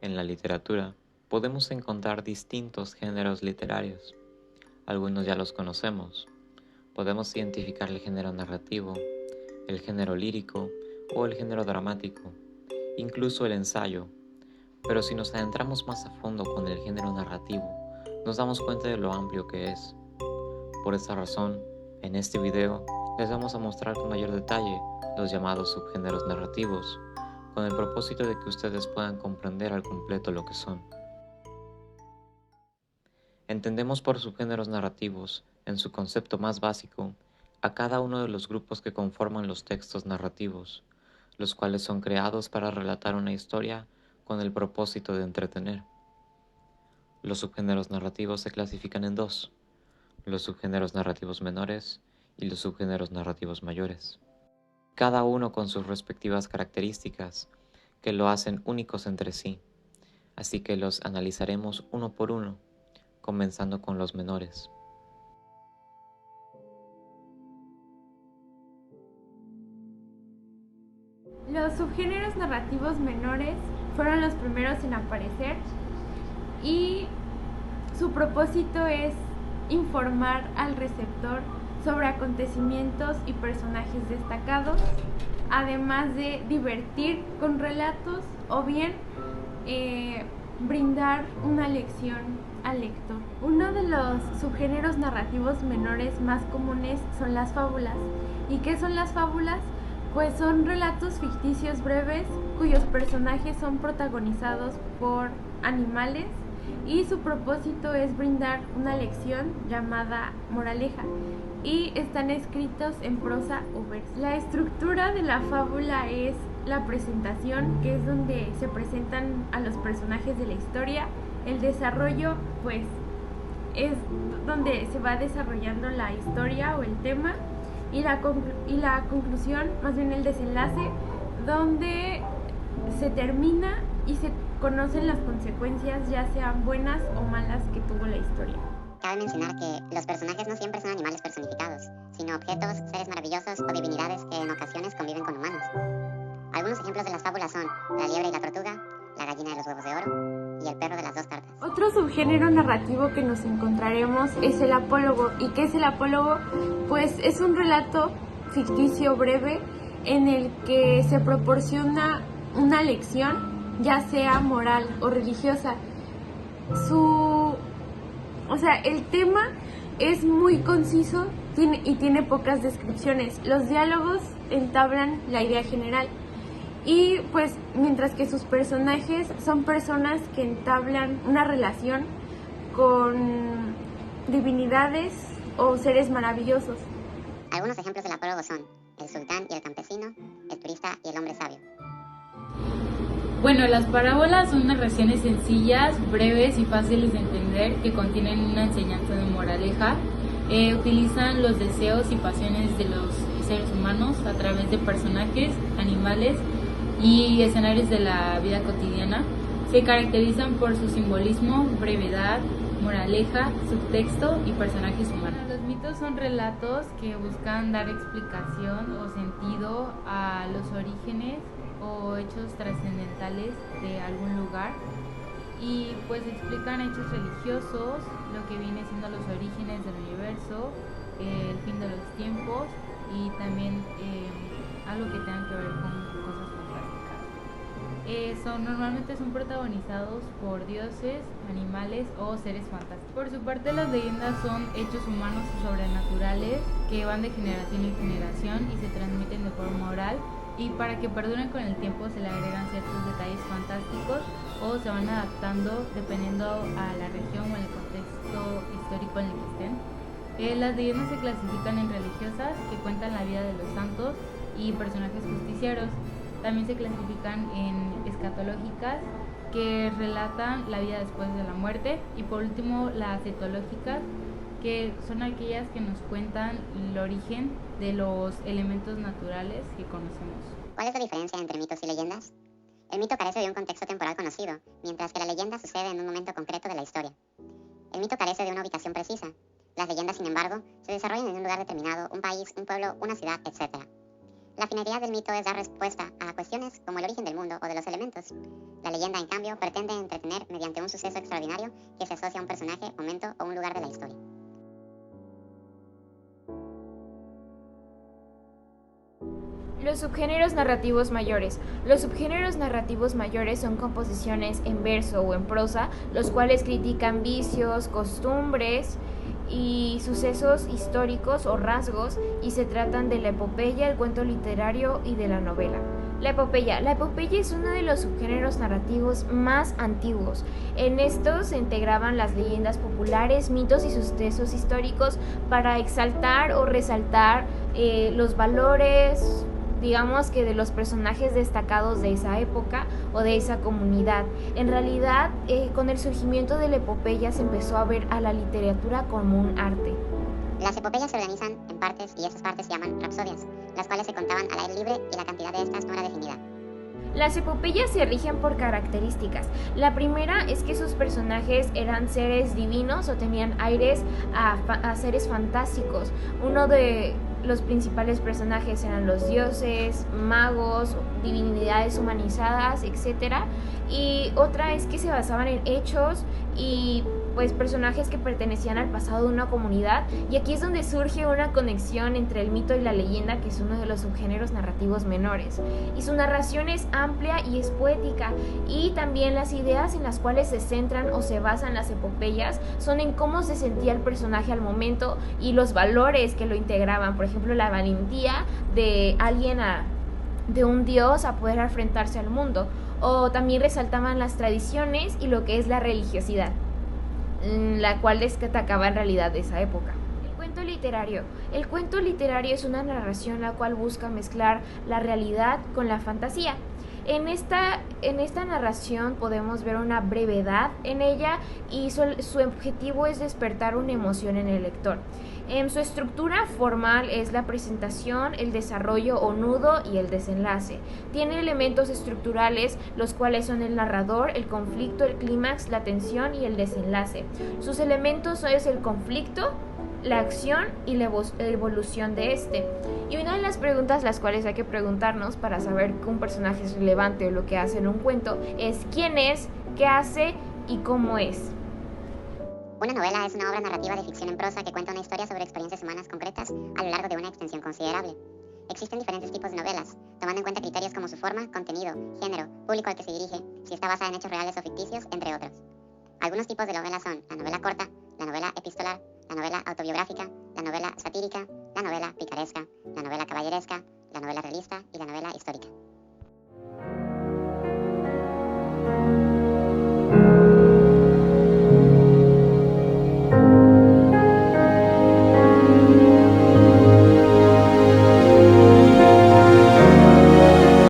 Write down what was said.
En la literatura podemos encontrar distintos géneros literarios. Algunos ya los conocemos. Podemos identificar el género narrativo, el género lírico o el género dramático, incluso el ensayo. Pero si nos adentramos más a fondo con el género narrativo, nos damos cuenta de lo amplio que es. Por esta razón, en este video les vamos a mostrar con mayor detalle los llamados subgéneros narrativos, con el propósito de que ustedes puedan comprender al completo lo que son. Entendemos por subgéneros narrativos, en su concepto más básico, a cada uno de los grupos que conforman los textos narrativos, los cuales son creados para relatar una historia con el propósito de entretener. Los subgéneros narrativos se clasifican en dos: los subgéneros narrativos menores y los subgéneros narrativos mayores, cada uno con sus respectivas características que lo hacen únicos entre sí, así que los analizaremos uno por uno, comenzando con los menores. Los subgéneros narrativos menores fueron los primeros en aparecer y su propósito es informar al receptor sobre acontecimientos y personajes destacados, además de divertir con relatos o bien brindar una lección al lector. Uno de los subgéneros narrativos menores más comunes son las fábulas. ¿Y qué son las fábulas? Pues son relatos ficticios breves cuyos personajes son protagonizados por animales y su propósito es brindar una lección llamada moraleja y están escritos en prosa o verso. La estructura de la fábula es la presentación, que es donde se presentan a los personajes de la historia. El desarrollo, pues, es donde se va desarrollando la historia o el tema, y la conclusión, más bien el desenlace, donde se termina y se conocen las consecuencias, ya sean buenas o malas, que tuvo la historia. Cabe mencionar que los personajes no siempre son animales personificados, sino objetos, seres maravillosos o divinidades que en ocasiones conviven con humanos. Algunos ejemplos de las fábulas son la liebre y la tortuga, la gallina de los huevos de oro y el perro de las dos tartas. Otro subgénero narrativo que nos encontraremos es el apólogo. ¿Y qué es el apólogo? Pues es un relato ficticio breve en el que se proporciona una lección, ya sea moral o religiosa. El tema es muy conciso y tiene pocas descripciones. Los diálogos entablan la idea general. Y pues mientras que sus personajes son personas que entablan una relación con divinidades o seres maravillosos. Algunos ejemplos del apólogo son el sultán y el campesino, el turista y el hombre sabio. Bueno, las parábolas son narraciones sencillas, breves y fáciles de entender que contienen una enseñanza de moraleja. Utilizan los deseos y pasiones de los seres humanos a través de personajes, animales y escenarios de la vida cotidiana. Se caracterizan por su simbolismo, brevedad, moraleja, subtexto y personajes humanos. Los mitos son relatos que buscan dar explicación o sentido a los orígenes o hechos trascendentales de algún lugar, y pues explican hechos religiosos, lo que viene siendo los orígenes del universo, el fin de los tiempos y también algo que tenga que ver con cosas fantásticas. Normalmente son protagonizados por dioses, animales o seres fantásticos. Por su parte, las leyendas son hechos humanos o sobrenaturales que van de generación en generación y se transmiten de forma oral, y para que perduren con el tiempo se le agregan ciertos detalles fantásticos o se van adaptando dependiendo a la región o el contexto histórico en el que estén. Las leyendas se clasifican en religiosas, que cuentan la vida de los santos y personajes justicieros. También se clasifican en escatológicas, que relatan la vida después de la muerte, y por último las etológicas, que son aquellas que nos cuentan el origen de los elementos naturales que conocemos. ¿Cuál es la diferencia entre mitos y leyendas? El mito carece de un contexto temporal conocido, mientras que la leyenda sucede en un momento concreto de la historia. El mito carece de una ubicación precisa. Las leyendas, sin embargo, se desarrollan en un lugar determinado, un país, un pueblo, una ciudad, etc. La finalidad del mito es dar respuesta a cuestiones como el origen del mundo o de los elementos. La leyenda, en cambio, pretende entretener mediante un suceso extraordinario que se asocia a un personaje, momento o un lugar de la historia. Los subgéneros narrativos mayores. Los subgéneros narrativos mayores son composiciones en verso o en prosa, los cuales critican vicios, costumbres y sucesos históricos o rasgos, y se tratan de la epopeya, el cuento literario y de la novela. La epopeya es uno de los subgéneros narrativos más antiguos. En estos se integraban las leyendas populares, mitos y sucesos históricos para exaltar o resaltar los valores, digamos que de los personajes destacados de esa época o de esa comunidad. En realidad, con el surgimiento de la epopeya se empezó a ver a la literatura como un arte. Las epopeyas se organizan en partes y esas partes se llaman rapsodias, las cuales se contaban al aire libre y la cantidad de estas no era definida. Las epopeyas se rigen por características. La primera es que sus personajes eran seres divinos o tenían aires a seres fantásticos. Uno de los principales personajes eran los dioses, magos, divinidades humanizadas, etc. Y otra es que se basaban en hechos y pues personajes que pertenecían al pasado de una comunidad, y aquí es donde surge una conexión entre el mito y la leyenda, que es uno de los subgéneros narrativos menores, y su narración es amplia y es poética, y también las ideas en las cuales se centran o se basan las epopeyas son en cómo se sentía el personaje al momento y los valores que lo integraban. Por ejemplo, la valentía de alguien de un dios a poder enfrentarse al mundo, o también resaltaban las tradiciones y lo que es la religiosidad, la cual destacaba en realidad de esa época. El cuento literario. El cuento literario es una narración la cual busca mezclar la realidad con la fantasía. En esta narración podemos ver una brevedad en ella, y su objetivo es despertar una emoción en el lector. En su estructura formal es la presentación, el desarrollo o nudo y el desenlace. Tiene elementos estructurales, los cuales son el narrador, el conflicto, el clímax, la tensión y el desenlace. Sus elementos son el conflicto, la acción y la evolución de este. Y una de las preguntas las cuales hay que preguntarnos para saber que un personaje es relevante o lo que hace en un cuento es quién es, qué hace y cómo es. Una novela es una obra narrativa de ficción en prosa que cuenta una historia sobre experiencias humanas concretas a lo largo de una extensión considerable. Existen diferentes tipos de novelas, tomando en cuenta criterios como su forma, contenido, género, público al que se dirige, si está basada en hechos reales o ficticios, entre otros. Algunos tipos de novelas son la novela corta, la novela epistolar, la novela autobiográfica, la novela satírica, la novela picaresca, la novela caballeresca, la novela realista y la novela histórica.